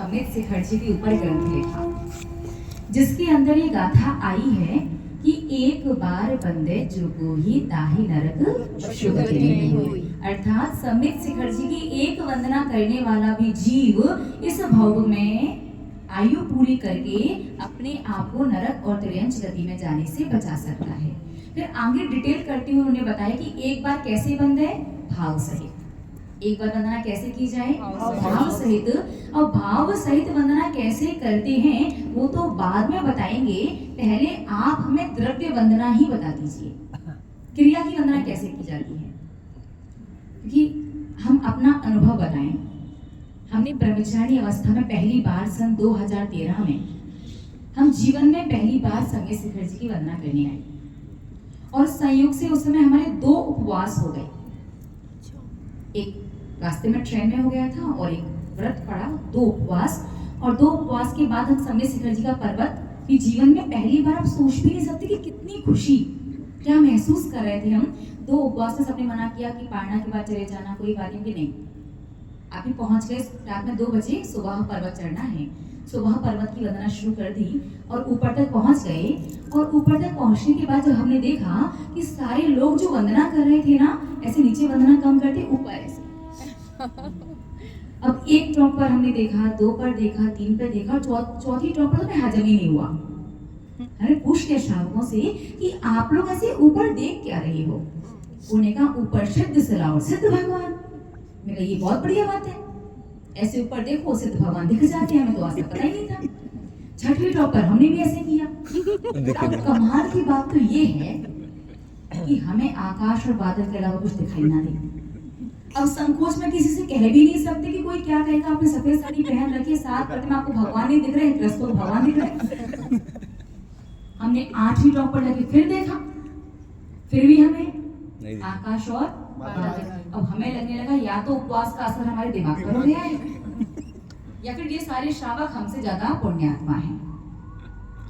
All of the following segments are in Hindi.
अमित शिखरजी के ऊपर ग्रंथ लिखा, जिसके अंदर ये गाथा आई है कि एक बार बंदे जुगो ही ताही नरक शुभ नहीं हुई। अर्थात समित शिखरजी की एक वंदना करने वाला भी जीव इस भव में आयु पूरी करके अपने आप को नरक और त्रियंच गति में जाने से बचा सकता है। फिर आगे डिटेल करते हुए उन्होंने बताया कि एक बार कैसे बंदे, भाव सहित। एक बार वंदना कैसे की जाए, भाव सहित। और भाव सहित वंदना कैसे करते हैं वो तो बाद में बताएंगे, पहले आप हमें द्रव्य वंदना ही बता दीजिए, क्रिया की वंदना कैसे की जाती है। क्योंकि हम अपना अनुभव बताएं, हमने ब्रह्मचारी अवस्था में पहली बार सन 2013 में हम जीवन में पहली बार समित शिखरजी की वंदना करने आए, और संयोग से उस समय हमारे 2 उपवास हो गए। एक रास्ते में ट्रेन में हो गया था और एक व्रत पड़ा, 2 उपवास। और 2 उपवास के बाद हम समित शिखरजी का पर्वत कि जीवन में पहली बार आप सोच भी नहीं सकते कि कितनी खुशी, क्या महसूस कर रहे थे हम। 2 उपवास में सबने मना किया कि पारना के बाद चले जाना, कोई बात नहीं। आप ही पहुंच गए रात में 2 बजे, सुबह पर्वत चढ़ना है। सुबह पर्वत की वंदना शुरू कर दी और ऊपर तक पहुंच गए। और ऊपर तक पहुंचने के बाद जब हमने देखा कि सारे लोग जो वंदना कर रहे थे ना, ऐसे नीचे वंदना कम करते, ऊपर ऐसे। अब एक टॉप पर हमने देखा, 2 पर देखा, 3 पर देखा, चौथी टॉप पर तो मैं हजम ही नहीं हुआ। मैंने पूछ लिया श्रावकों से कि आप लोग ऐसे ऊपर देख क्या रहे हो। उन्होंने कहा ऊपर सिद्ध सलाह सिद्ध भगवान। मैंने कहा ये बहुत बढ़िया बात है, ऐसे ऊपर देखो सिद्ध भगवान दिख जाते हैं, हमें तो आज तक पता ही नहीं था। छठवीं टॉप पर हमने भी ऐसे किया। अब कमाल की बात तो ये है कि हमें आकाश और बादल के अलावा कुछ दिखाई ना दे। अब संकोच में किसी से कह भी नहीं सकते कि कोई क्या कहेगा, आपने सफेद साड़ी पहन रखी है, 7 प्रतिमा में आपको भगवान नहीं दिख रहे, दृष्ट तो भगवान दिख रहे। हमने 8वीं टॉप पर लगे फिर देखा, फिर भी हमें आकाश और बादल। अब हमें लगने लगा या तो उपवास का असर हमारे दिमाग पर हो गया है, या फिर ये सारे श्रावक हमसे ज्यादा पुण्यात्मा हैं।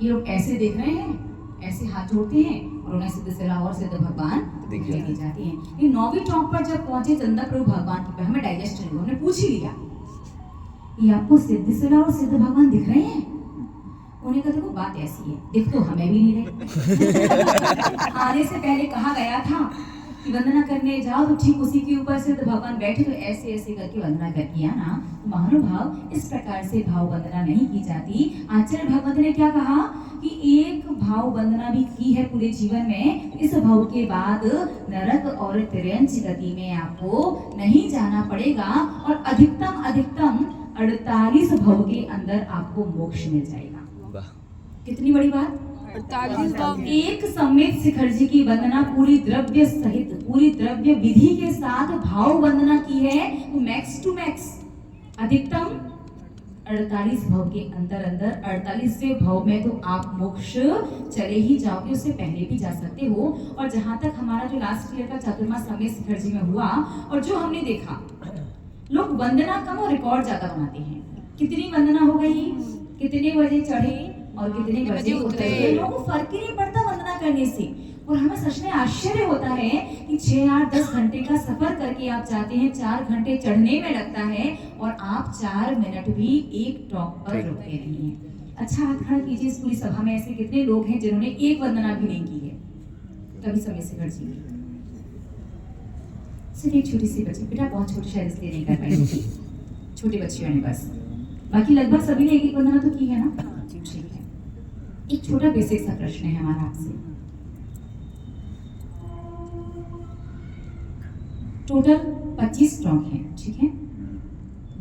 ये लोग ऐसे देख रहे हैं, ऐसे हाथ जोड़ते हैं और उन्हें सिद्ध सलाह और सिद्ध भगवान दिख जाते हैं। ये 9वीं टॉप पर जब पहुंचे चंदा प्रभु भगवान की, हमें डाइजेस्ट नहीं हुआ, हमने पूछ ही लिया ये आपको सिद्ध सलाह और सिद्ध भगवान दिख रहे हैं। उन्हें कहा देखो बात ऐसी है, दिख तो हमें भी नहीं रहे। आने से पहले कहा गया था कि वंदना करने जाओ तो ठीक उसी के ऊपर सिद्ध भगवान बैठे, तो ऐसे ऐसे करके वंदना कर किया ना। महानुभाव, इस प्रकार से भाव वंदना नहीं की जाती। आचार्य भगवत ने क्या कहा कि एक भाव वंदना भी की है पूरे जीवन में, इस भाव के बाद नरक और त्रियंच गति में आपको नहीं जाना पड़ेगा, और अधिकतम 48 भाव के अंदर आपको मोक्ष मिल जाएगा। कितनी बड़ी बात, 48 भाव। एक समित शिखरजी की वंदना पूरी द्रव्य सहित, पूरी द्रव्य विधि के साथ भाव वंदना की है, तो मैक्स टू मैक्स अधिकतम 48 भाव के अंदर 48वें भाव में तो आप मोक्ष चले ही जाओगे, उससे पहले भी जा सकते हो। और जहां तक हमारा जो लास्ट ईयर का चातुर्मास समित शिखरजी में हुआ, और जो हमने देखा, लोग वंदना कम और रिकॉर्ड ज्यादा बनाते हैं। कितनी वंदना हो गई, कितने बजे चढ़े और कितने बजे उतरे, लोगों को फर्क ही नहीं पड़ता वंदना करने से। और हमें सच में आश्चर्य होता है कि 6, 8, 10 घंटे का सफर करके आप जाते हैं, 4 घंटे चढ़ने में लगता है, और आप 4 मिनट भी एक टॉप पर रुकते नहीं हैं। अच्छा हाथ खड़ा कीजिए इस पूरी सभा में ऐसे कितने लोग हैं जिन्होंने एक वंदना भी नहीं की है कभी समित शिखरजी की। सिर्फ एक छोटी सी बच्ची, बेटा बहुत छोटी शायद इसलिए नहीं कर पाई, छोटी बच्चियों ने बस, बाकी लगभग सभी ने एक वंदना तो की है ना। ठीक है, एक छोटा बेसिक सा प्रश्न है हमारा आपसे। टोटल 25 टॉक हैं, ठीक है।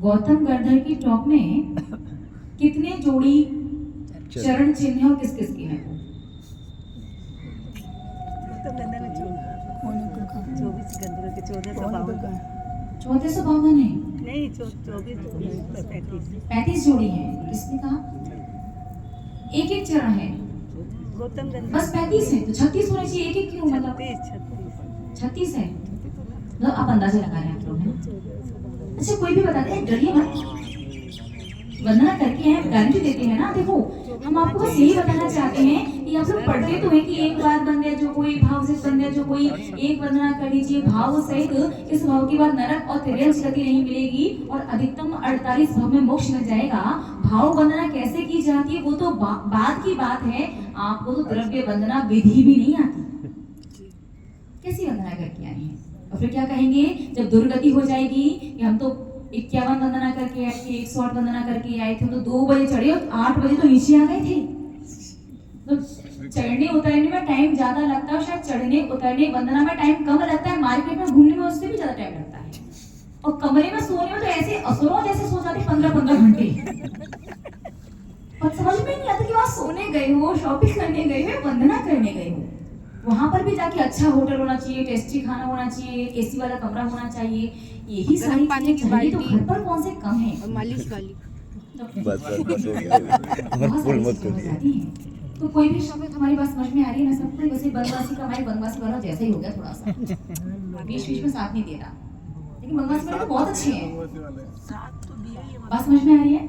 गौतम गर्धर की टॉक में कितने जोड़ी चरण चिन्ह और किस किस की है? 1452 है नहीं, 35 जोड़ी है। किसने कहा? एक चरण है, गौतम बस 35 है, तो 36 होने चाहिए। एक क्यों, मतलब 36 है, मतलब आप अंदाजा लगा रहे हैं आप लोग, है? अच्छा कोई भी बताते हैं, डरिए मत, वंदना करके हैं, गारंटी देते हैं ना। देखो हम आपको बस यही बताना चाहते हैं कि आप लोग पढ़ते तो हैं कि एक बार वंदे जो कोई भाव से वंदे जो कोई एक वंदना कर लीजिए भाव सहित, इस भाव के बाद नरक और तिर्यक गति नहीं मिलेगी और अधिकतम 48 भाव में मोक्ष मिल जाएगा। भाव वंदना कैसे की जाती है वो तो बाद की बात है, आपको तो द्रव्य वंदना विधि भी नहीं आती, कैसी वंदना करके आए हैं। और फिर क्या कहेंगे जब दुर्गति हो जाएगी कि हम तो 51 वंदना करके आए थे, 108 वंदना करके आए थे, तो 2 बजे चढ़े और 8 बजे तो नीचे आ गए थे। तो चढ़ने उतरने में टाइम ज्यादा लगता है, शायद चढ़ने उतरने वंदना में टाइम कम लगता है, मार्केट में घूमने में उससे भी ज्यादा टाइम लगता है, और कमरे में सोने में तो ऐसे असुरों जैसे सो जाते 15-15 घंटे। और समझ में नहीं आता कि वहां सोने गए हो, शॉपिंग करने गए हो, वंदना करने गए हो। वहां पर भी जाके अच्छा होटल होना चाहिए, टेस्टी खाना होना चाहिए, एसी वाला कमरा होना चाहिए, यही सारी चीजें चाहिए। तो घर पर कौन से कम है, मालिश वाली बस हो गया। फुल मत करिए। तो कोई भी शब्द हमारी बात समझ में आ रही है ना सबको? वैसे बनवासी का हमारे बनवासी वाला जैसा ही हो गया, थोड़ा सा बीच बीच में साथ नहीं दे रहा, लेकिन बनवासी वाले तो बहुत अच्छे हैं। बात समझ में आ रही है?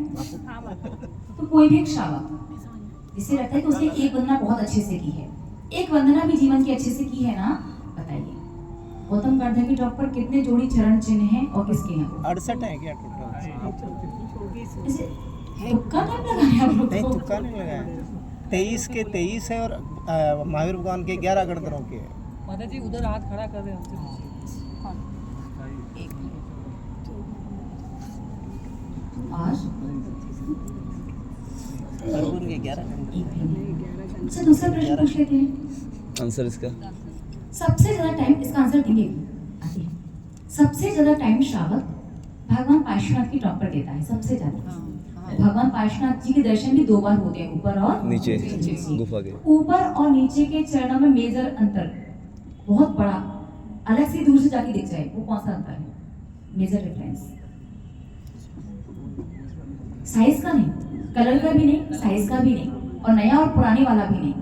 तो कोई भी एक श्रावक जिसे लगता है कि उसने एक वंदना बहुत अच्छे से की है, एक वंदना भी जीवन की अच्छे से की है ना, बताइए गौतम गर्दन की टॉप पर कितने जोड़ी चरण चिन्ह हैं और किसके हैं? 68 है क्या टोटल? तुक्का नहीं लगाया आप लोग नहीं को? तुक्का नहीं लगाया, 23 के 23 है और महावीर भगवान के 11 गणधरों के है। माता जी उधर हाथ खड़ा कर रहे हैं हमसे। आज अर्जुन के 11 अच्छा दूसरा प्रश्न पूछ लेते हैं। आंसर इसका सबसे ज्यादा टाइम, इसका आंसर देंगे आगे। सबसे ज्यादा टाइम श्रावक भगवान पार्श्वनाथ की टॉप पर देता है, सबसे ज्यादा। भगवान पार्श्वनाथ जी के दर्शन भी 2 बार होते हैं, ऊपर और नीचे गुफा के ऊपर और नीचे के चरणों में मेजर अंतर बहुत बड़ा, अलग से दूर से जाके दिख जाए, वो कौन सा अंतर है? मेजर डिफरेंस साइज का नहीं, कलर का भी नहीं, साइज का भी नहीं, और नया और पुराने वाला भी नहीं।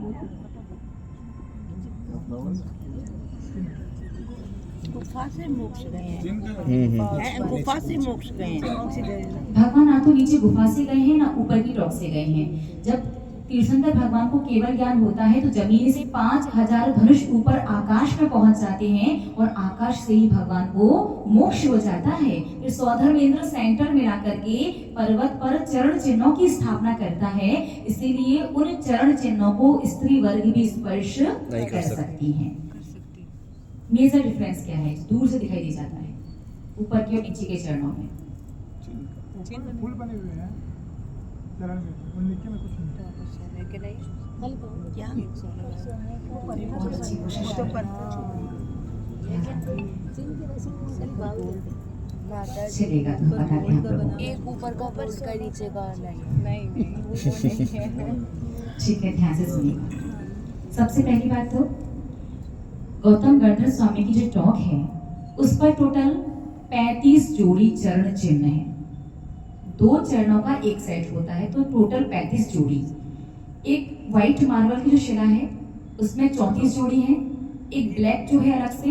गुफा से मोक्ष गए हैं, गुफा से मोक्ष गए हैं। भगवान ना तो नीचे गुफा से गए हैं ना ऊपर की टॉप से गए हैं। जब तीर्थंकर भगवान को केवल ज्ञान होता है तो जमीन से 5000 धनुष ऊपर आकाश में पहुंच जाते हैं और आकाश से ही भगवान को मोक्ष हो जाता है। फिर स्वधर्मेंद्र सेंटर में आकर के पर्वत पर चरण चिन्हों की स्थापना करता है, इसीलिए उन चरण चिन्हों को स्त्री वर्ग भी स्पर्श नहीं कर कर सकती है। मेजर डिफरेंस क्या है? दूर से दिखाई दे जाता है, ऊपर के और नीचे के चरणों में। फूल बने हुए हैं चरण में, और नीचे में कुछ नहीं। बहुत अच्छी कोशिश है। चलेगा तो बताते हैं आप लोगों को। एक ऊपर का पर उसका नीचे का नहीं ठीक है, ध्यान से सुनिएगा। सबसे पहली बात तो गौतम गर्दन स्वामी की जो टॉक है उस पर टोटल 35 जोड़ी चरण चिन्ह है। 2 चरणों का एक सेट होता है तो टोटल 35 जोड़ी। एक व्हाइट मार्बल की जो शिला है उसमें 34 जोड़ी है, एक ब्लैक जो है अलग से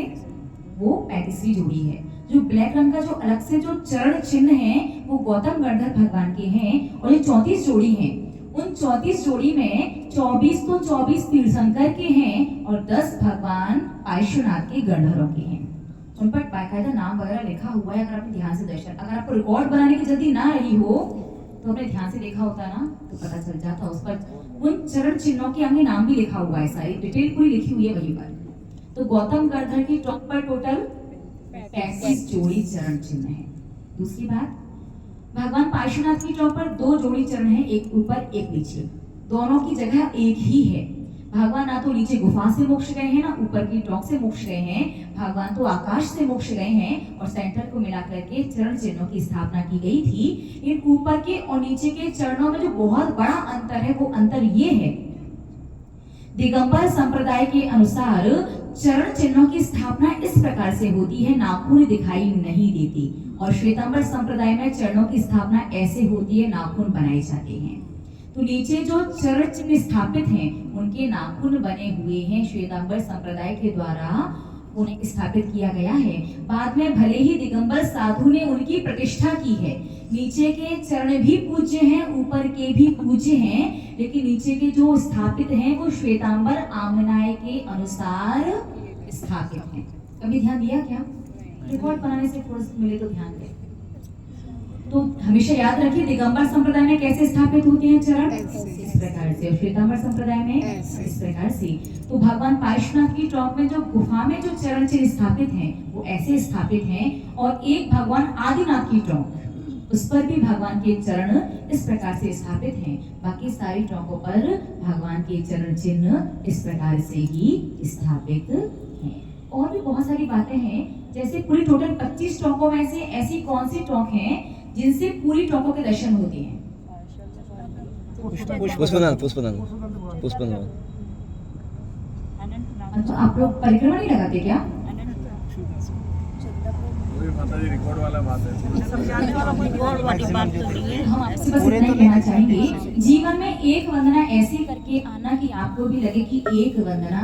वो 35वीं जोड़ी है। जो ब्लैक रंग का जो अलग से जो चरण चिन्ह है वो गौतम गर्दन भगवान के हैं और ये 34 जोड़ी हैं। उन 34 जोड़ी में 24 तो 24 तीर्थंकर के हैं और 10 भगवान पार्श्वनाथ के गणधरों के हैं। उन पर बाकायदा नाम वगैरह लिखा हुआ है। अगर आपने ध्यान से दर्शन, अगर आपको रिकॉर्ड बनाने की जल्दी ना रही हो तो आपने ध्यान से देखा होता ना तो पता चल जाता। उस पर उन चरण चिन्हों के आगे नाम भी लिखा हुआ है, सारी डिटेल पूरी लिखी हुई है वहीं पर। तो गौतम गर्दन की टॉप पर टोटल 35 जोड़ी चरण चिन्ह है। दूसरी बात, भगवान पार्श्वनाथ की टॉप पर 2 जोड़ी चरण है, एक ऊपर एक नीचे, दोनों की जगह एक ही है। भगवान ना तो नीचे गुफा से मोक्ष गए हैं ना ऊपर की टॉप से मोक्ष गए हैं, भगवान तो आकाश से मोक्ष गए हैं और सेंटर को मिलाकर के चरण चिन्हों की स्थापना की गई थी। इन ऊपर के और नीचे के चरणों में जो बहुत बड़ा अंतर है वो अंतर ये है, दिगंबर संप्रदाय के अनुसार चरण चिन्हों की स्थापना इस प्रकार से होती है, नाखून दिखाई नहीं देती, और श्वेतांबर संप्रदाय में चरणों की स्थापना ऐसे होती है, नाखून बनाए जाते हैं। तो नीचे जो चरण चिन्ह स्थापित हैं उनके नाखून बने हुए हैं श्वेतांबर संप्रदाय के द्वारा, उन्हें स्थापित किया गया है। बाद में भले ही दिगंबर साधु ने उनकी प्रतिष्ठा की है, नीचे के चरण भी पूज्य हैं, ऊपर के भी पूज्य हैं, लेकिन नीचे के जो स्थापित हैं वो श्वेतांबर आमनाय के अनुसार स्थापित हैं। कभी ध्यान दिया क्या? रिकॉर्ड बनाने से फुर्सत मिले तो ध्यान दें। तो हमेशा याद रखिए दिगंबर संप्रदाय में कैसे स्थापित होते हैं चरण, इस प्रकार से, और श्वेतांबर संप्रदाय में इस प्रकार से। तो भगवान पार्श्वनाथ की टॉप में जो गुफा में जो चरण चिन्ह स्थापित हैं वो ऐसे स्थापित हैं, और एक भगवान आदिनाथ की टॉप उस पर भी भगवान के चरण इस प्रकार से स्थापित हैं। बाकी सारी टॉपों पर भगवान के चरण चिन्ह इस प्रकार से ही स्थापित हैं। और भी बहुत सारी बातें हैं, जैसे पूरी टोटल 25 टॉकों में से ऐसी कौन सी टॉक हैं जिनसे पूरी टॉकों के दर्शन होते हैं? पुष्पनाथ। तो आप लोग परिक्रमा नहीं लगाते क्या? माताजी रिकॉर्ड वाला बात है, समझाने वाला कोई और वाली बात तो नहीं है। हम आपसे बस इतना ही कहना चाहेंगे, जीवन में एक वंदना ऐसी करके आना कि आपको भी लगे कि एक वंदना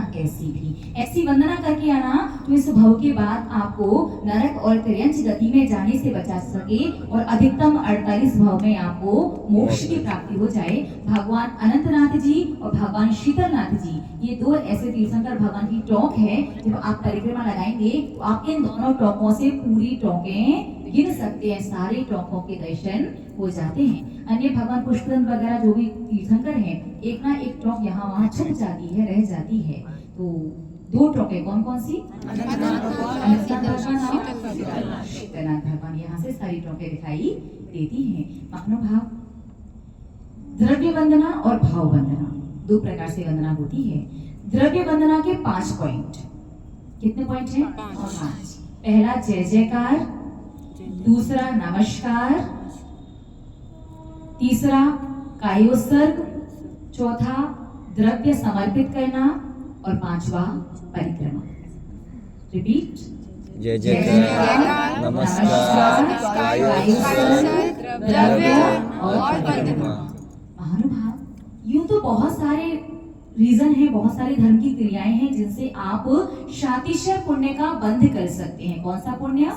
ऐसी वंदना करके आना तो इस भव के बाद आपको नरक और त्रियंच गति में जाने से बचा सके, और अधिकतम 48 भव में आपको मोक्ष की प्राप्ति हो जाए। भगवान अनंतनाथ जी और भगवान शीतलनाथ जी, ये दो ऐसे तीर्थंकर भगवान की टॉक है। जब आप परिक्रमा लगाएंगे तो आप इन दोनों टॉकों से पूरी टॉकें गिन सकते हैं, सारे टॉकों के दर्शन हो जाते हैं। अन्य भगवान पुष्पदंत वगैरह जो भी तीर्थंकर हैं, एक ना एक टॉक यहाँ वहाँ छूट जाती है, रह जाती है। तो दो टॉकें कौन कौन सी? अनंतनाथ भगवान, शीतलनाथ भगवान, यहाँ से सारी टॉकें दिखाई देती हैं। महानुभाव, द्रव्य वंदना और भाव वंदना दो प्रकार से वंदना होती है। द्रव्य वंदना के 5 पॉइंट, कितने पॉइंट हैं? 5। पहला जय जयकार, दूसरा नमस्कार, तीसरा कायोत्सर्ग, चौथा द्रव्य समर्पित करना, और 5वां परिक्रमा। रिपीट, जय जयकार, नमस्कार, कायोत्सर्ग, द्रव्य और परिक्रमा। महानुभाव, यूं तो बहुत सारे रीजन है, बहुत सारी धर्म की क्रियाएं हैं जिनसे आप शातिशय पुण्य का बंध कर सकते हैं। कौन सा पुण्य?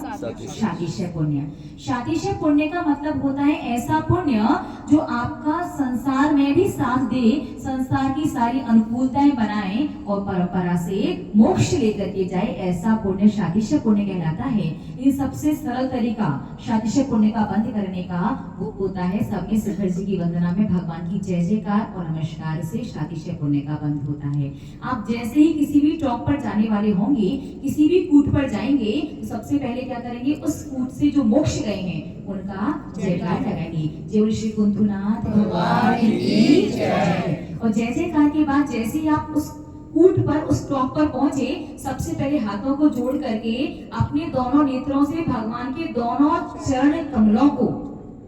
शातिशय पुण्य। शातिशय पुण्य का मतलब होता है ऐसा पुण्य जो आपका संसार में भी साथ दे, संसार की सारी अनुकूलताएं बनाए और परंपरा से मोक्ष लेकर के जाए, ऐसा पुण्य शातिशय पुण्य कहलाता है। इन सबसे सरल तरीका शातिशय पुण्य का बंध करने का वो होता है सबके शिखर जी की वंदना में भगवान की जय जयकार और नमस्कार से शातिशय पुण्य का बंध होता है। आप जैसे ही किसी भी टॉप पर जाने वाले होंगे, किसी भी कूट पर जाएंगे, तो सबसे पहले क्या करेंगे? उस कूट से जो मोक्ष गए हैं उनका जयकार लगाएंगे, जय श्री कुंथुनाथ भगवान की जय। और जय जयकार के बाद जैसे ही आप उस कूट पर, उस टॉप पर पहुंचे, सबसे पहले हाथों को जोड़ करके अपने दोनों नेत्रों से भगवान के दोनों चरण कमलों को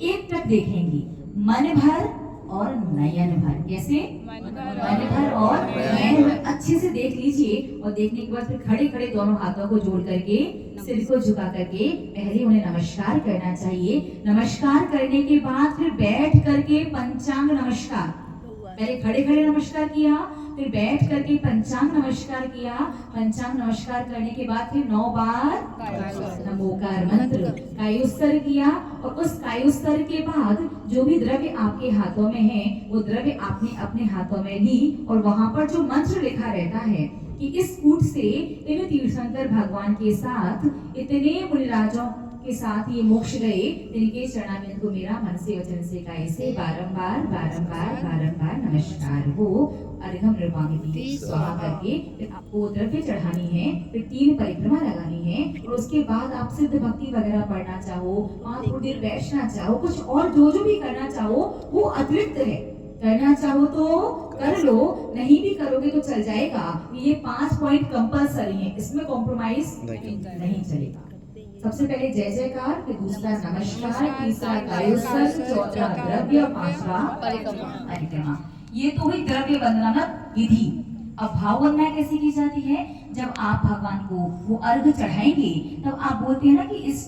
एक टक देखेंगे, मन भर और नयन भर। कैसे? मन भर और नयन भर अच्छे से देख लीजिए, और देखने के बाद फिर खड़े खड़े दोनों हाथों को जोड़ करके सिर को झुका करके पहले उन्हें नमस्कार करना चाहिए। नमस्कार करने के बाद फिर बैठ करके पंचांग नमस्कार, पहले खड़े खड़े नमस्कार किया, फिर बैठ करके पंचांग नमस्कार किया। पंचांग नमस्कार करने के बाद फिर 9 बार नमोकार मंत्र कायोत्सर्ग किया, और उस कायोत्सर्ग के बाद जो भी द्रव्य आपके हाथों में है वो द्रव्य आपने अपने हाथों में ली, और वहां पर जो मंत्र लिखा रहता है कि इस कूट से इन तीर्थंकर भगवान के साथ इतने मुनिराजों के साथ ये मोक्ष गए, इनके चरणारविंद को मेरा मन से वचन से काया से बारंबार बारंबार बारंबार नमस्कार हो। अर्घम नृपामिति स्वाहा करके फिर आपको द्रव्य चढ़ानी है, फिर 3 परिक्रमा लगानी है, और उसके बाद आप सिद्ध भक्ति वगैरह पढ़ना चाहो, वहां थोड़ी देर बैठना चाहो, कुछ और जो भी करना चाहो वो अतिरिक्त है। करना चाहो तो कर लो, नहीं भी करोगे तो चल जाएगा। ये 5 पॉइंट कंपलसरी है, इसमें कॉम्प्रोमाइज नहीं चलेगा। सबसे पहले जय जयकार, फिर दूसरा नमस्कार, तीसरा कायोत्सर्ग, चौथा द्रव्य, 5वां परिक्रमा। ये तो हुई द्रव्य वंदना विधि। अब भाव वंदना कैसे की जाती है? जब आप भगवान को वो अर्घ चढ़ाएंगे तब आप बोलते हैं ना कि इस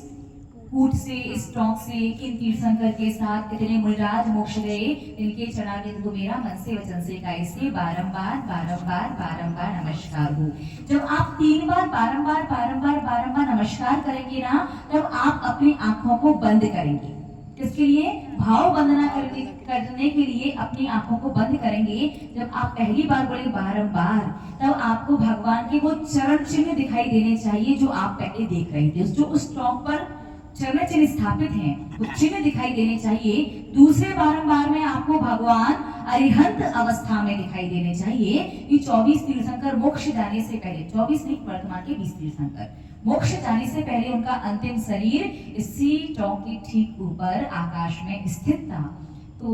कूट से, स्टॉक से, किन तीर्थंकर के साथ कितने मुनिराज मोक्ष गए, इनके चढ़ाने को मेरा मन से वचन से कैसे बारंबार बारंबार बारंबार नमस्कार हो। जब आप 3 बार बारंबार बारंबार बारंबार नमस्कार करेंगे ना, तब आप अपनी आंखों को बंद करेंगे। इसके लिए भाव वंदना करने के लिए अपनी आंखों को बंद करेंगे। जब आप पहली बार बोले बारंबार, तब आपको भगवान के वो चरण चिन्ह दिखाई देने चाहिए जो आप पहले देख रहे थे, जो उस स्टॉक पर चरण चिन्ह स्थापित हैं, वो चिन्ह दिखाई देने चाहिए। दूसरे बारंबार में आपको भगवान अरिहंत अवस्था में दिखाई देने चाहिए कि 24 तीर्थंकर मोक्ष जाने से पहले, 24 नहीं वर्तमान के 20 तीर्थंकर मोक्ष जाने से पहले उनका अंतिम शरीर इसी टॉक के ठीक ऊपर आकाश में स्थित था। तो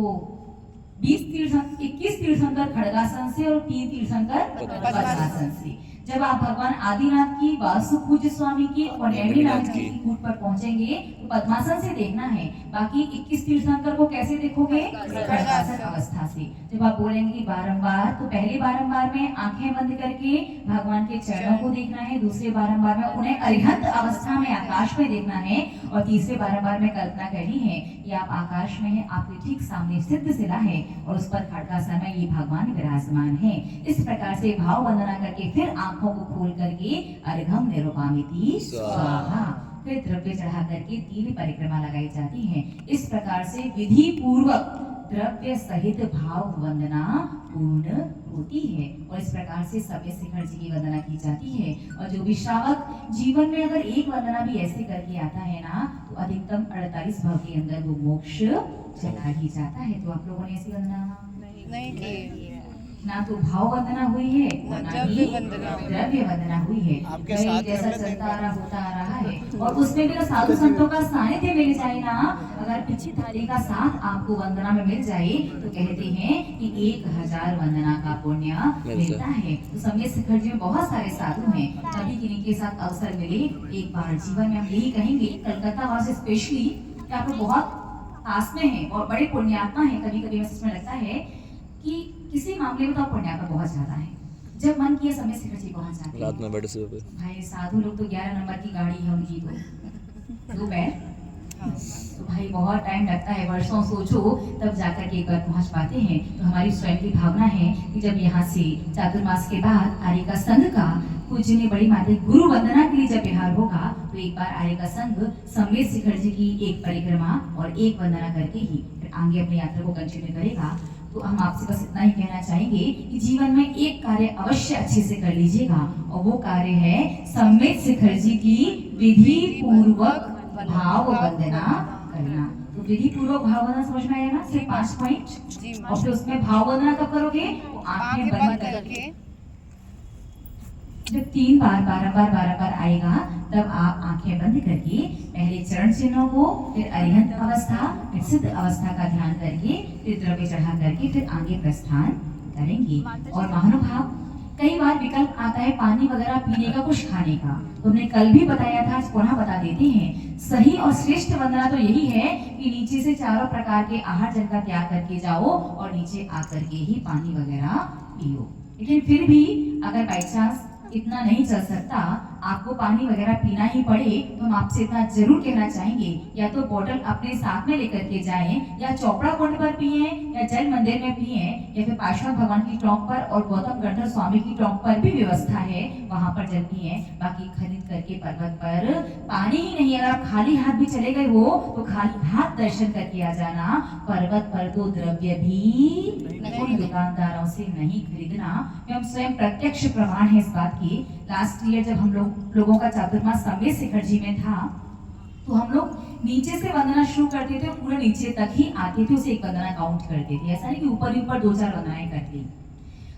21 तीर्थंकर खड़गासन से और 3 तीर्थंकर पद्मासन से। जब आप भगवान आदिनाथ की, वासु पूज्य स्वामी की और नैमिनाथ जी की कूट पर पहुंचेंगे तो पद्मासन से देखना है। बाकी 21 तीर्थंकर को कैसे देखोगे? खड़गासन अवस्था से। जब आप बोलेंगे बारंबार, तो पहले बारंबार में आंखें बंद करके भगवान के चरणों को देखना है, दूसरे बारंबार में उन्हें अरिहंत अवस्था में आकाश में देखना है, और तीसरे बारंबार में कल्पना करनी है कि आप आकाश में हैं, आपके ठीक सामने सिद्ध शिला है और उस पर खड़गासन में ये भगवान विराजमान है। इस प्रकार से भाव वंदना करके फिर आंखों को खोल करके अर्घम निरूपामिति स्वाहा, फिर द्रव्य चढ़ा करके 3 परिक्रमा लगाई जाती है। इस प्रकार से विधि पूर्वक द्रव्य सहित भाव वंदना पूर्ण होती है, और इस प्रकार से समय शिखर जी की वंदना की जाती है। और जो भी श्रावक जीवन में अगर एक वंदना भी ऐसे करके आता है ना, तो अधिकतम 48 भाव के अंदर वो मोक्ष चला ही जाता है। तो आप लोगों ने ऐसी वंदना नहीं की, ना तो भाव वंदना हुई है और ना ही द्रव्य वंदना हुई है। आपके साथ जैसा चलता आ रहा होता आ रहा है, और उसमें भी साधु संतों का सानिध्य मिल जाए ना, अगर पिछली थाली का साथ आपको वंदना में मिल जाए, तो कहते हैं कि 1000 वंदना का पुण्य मिलता है। तो समय शिखर जी में बहुत सारे साधु हैं, कभी किन्हीं के साथ अवसर मिले एक बार जीवन में, हम यही कहेंगे कलकत्ता वाले स्पेशली कि आप लोग बहुत पास में हैं और बड़े पुण्यात्मा हैं। कभी कभी में लगता है कि किसी मामले में तो पुण्यात्मा बहुत ज्यादा है, जब मन किया समय शिखर जी पहुंच जाते हैं। रात में बैठे से भाई साधु लोग तो 11 नंबर की गाड़ी है उनकी, तो 2 पैर, तो भाई बहुत टाइम लगता है, वर्षों सोचो तब जाकर के एक बार पहुंच पाते हैं। तो हमारी स्वयं की भावना है कि जब यहाँ से चातुर्मास के बाद आर्य का संघ का पूजनीय बड़ी माता गुरु वंदना के लिए जब बिहार होगा, तो एक बार आर्य का संघ समेत शिखर जी की एक परिक्रमा और एक वंदना करके ही फिर आगे अपनी यात्रा को कंटिन्यू करेगा। तो हम आपसे बस इतना ही कहना चाहेंगे कि जीवन में एक कार्य अवश्य अच्छे से कर लीजिएगा, और वो कार्य है समेत शिखर जी की विधि पूर्वक भाव वंदना करना। तो विधि पूर्वक भाव वंदना समझ में आया ना, सिर्फ 5 पॉइंट। और फिर उसमें भाव वंदना कब करोगे? तो आंखें बंद करके जब 3 बार बारंबार आएगा, तब आप आंखें बंद करके पहले चरण चिन्हों को, फिर अरिहंत अवस्था, फिर सिद्ध अवस्था का ध्यान करके, फिर द्रव्य चढ़ा करके फिर आगे प्रस्थान करेंगे। और महानुभाव, कई बार विकल्प आता है पानी वगैरह पीने का, कुछ खाने का, तो हमने कल भी बताया था, आज पुनः बता देते हैं। सही और श्रेष्ठ वंदना तो यही है कि नीचे से चारों प्रकार के आहार जल का त्याग करके जाओ और नीचे आकर के ही पानी वगैरह पियो। लेकिन फिर भी अगर बाई चांस इतना नहीं चल सकता, आपको पानी वगैरह पीना ही पड़े, तो हम आपसे इतना जरूर कहना चाहेंगे, या तो बोतल अपने साथ में लेकर के जाएं, या चौपड़ा कुंड पर पिए, या जल मंदिर में पिए, या फिर पार्श्वनाथ भगवान की टॉप पर और गौतम गढ़धर स्वामी की टॉप पर भी व्यवस्था है, वहां पर जल पिए। बाकी खरीद करके पर्वत पर पानी ही नहीं, अगर आप खाली हाथ भी चले गए हो तो खाली हाथ दर्शन करके आ जाना। पर्वत पर तो द्रव्य भी उन दुकानदारों से नहीं खरीदना। हम स्वयं प्रत्यक्ष प्रमाण है इस बात की। लास्ट ईयर जब हम लोगों का चातुर्मास समेत शिखर जी में था, तो हम लोग नीचे से वंदना शुरू करते थे, पूरे नीचे तक ही आते थे, उसे एक वंदना काउंट करते थे। ऐसा नहीं कि ऊपर ही ऊपर 2-4 वंदनाएं कर ली।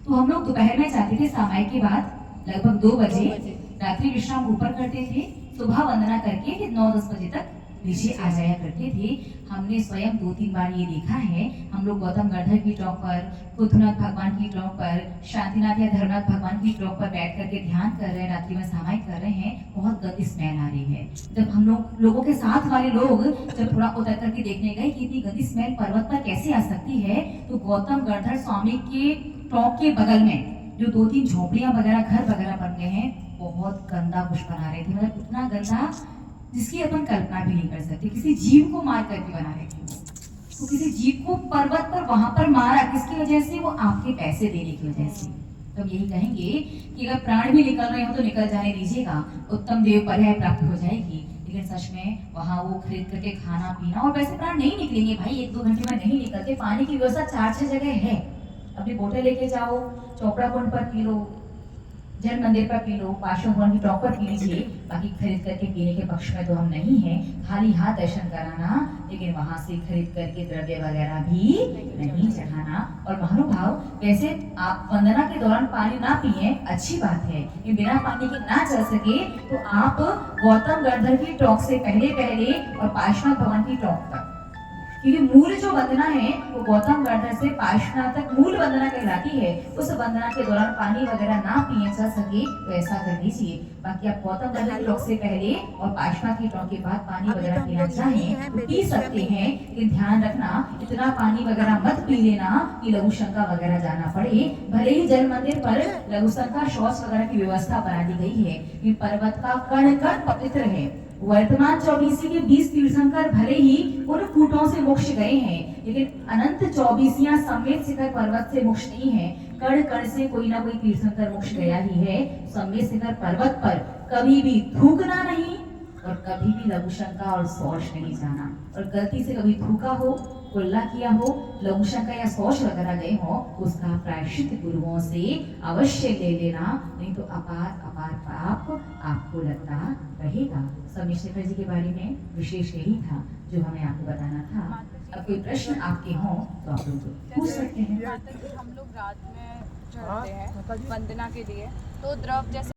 तो हम लोग दोपहर में जाते थे, सामायिक के बाद लगभग 2 बजे रात्रि विश्राम ऊपर करते थे, सुबह वंदना करके फिर 9-10 बजे तक नीचे आ जाया करते थे। हमने स्वयं 2-3 बार ये देखा है, हम लोग गौतम गढ़धर की टॉप पर, पृथ्वीनाथ भगवान की टॉप पर, शांतिनाथ या धर्मनाथ भगवान की टॉप पर बैठ करके ध्यान कर रहे हैं, रात्रि में सामायिक कर रहे हैं, बहुत गंदी स्मेल आ रही है। जब हम लोगों के साथ वाले लोग जब थोड़ा उतर करके देखने गए कि इतनी गंदी स्मेल पर्वत पर कैसे आ सकती है, तो गौतम गढ़धर स्वामी के टॉप के बगल में जो 2-3 झोपड़ियां वगैरह घर वगैरह बन गए हैं, बहुत गंदा कुछ बना रहे थे, मतलब इतना गंदा जिसकी अपन कल्पना भी नहीं कर सकते। किसी जीव को मार करके बना रहे थे तो किसी जीव को पर्वत पर वहां पर मारा किसकी वजह से? वो आपके पैसे देने की वजह से। तो हम यही कहेंगे कि अगर प्राण भी निकल रहे हो तो निकल जाने दीजिएगा, उत्तम देव पर्याय प्राप्त हो जाएगी। लेकिन सच में वहां वो खरीद करके खाना पीना, और वैसे प्राण नहीं निकलेंगे भाई, 1-2 घंटे में नहीं निकलते। पानी की व्यवस्था 4-6 जगह है, अपनी बोतल लेके जाओ, चौपड़ा कुंड पर पी लो, जल मंदिर पर पी लो, पार्श्व भवन की टॉप पर पी लीजिए। बाकी खरीद करके पीने के पक्ष में तो हम नहीं हैं। खाली हाथ दर्शन कराना, लेकिन वहां से खरीद करके द्रव्य वगैरह भी नहीं चढ़ाना। और महानुभाव, वैसे आप वंदना के दौरान पानी ना पिए अच्छी बात है, लेकिन बिना पानी के ना चल सके तो आप गौतम गर्धर की टॉक से पहले और पार्श्व भवन की टॉक तक, क्योंकि मूल जो वंदना है वो गौतम गर्धर से पार्श्वनाथ तक मूल वंदना कहलाती है। उस वंदना के दौरान पानी वगैरह ना पिए चल सके तो ऐसा कर लीजिए। बाकी आप गौतम गर्धर की टॉक से पहले और पार्श्वनाथ की टॉक के बाद पानी वगैरह पीना चाहें तो पी सकते हैं, लेकिन ध्यान रखना इतना पानी वगैरह मत पी लेना कि लघु शंका वगैरह जाना पड़े। भले ही जल मंदिर पर लघु शंका शौच वगैरह की व्यवस्था बना दी गई है, कि पर्वत का कण कण पवित्र है। वर्तमान 24 के 20 तीर्थंकर भले ही उन कूटों से मोक्ष गए हैं, लेकिन अनंत 24 समेत शिखर पर्वत से मोक्ष नहीं है। कण कण से कोई ना कोई तीर्थंकर मोक्ष गया ही है। समेत शिखर पर्वत पर कभी भी थूकना नहीं और कभी भी लघु शंका और शौच नहीं जाना। और गलती से कभी थूका हो, कुल्ला किया हो, लघु शंका या शौच वगैरह गए हो, उसका प्रायश्चित गुरुओं से अवश्य ले लेना, नहीं तो अपार अपार पाप आपको लगता रहेगा। समीर शेखर जी के बारे में विशेष यही था जो हमें आपको बताना था। अब कोई प्रश्न आपके हों तो आप लोग पूछ सकते हैं। हम लोग रात में चढ़ते हैं वंदना के लिए, तो द्रव जैसे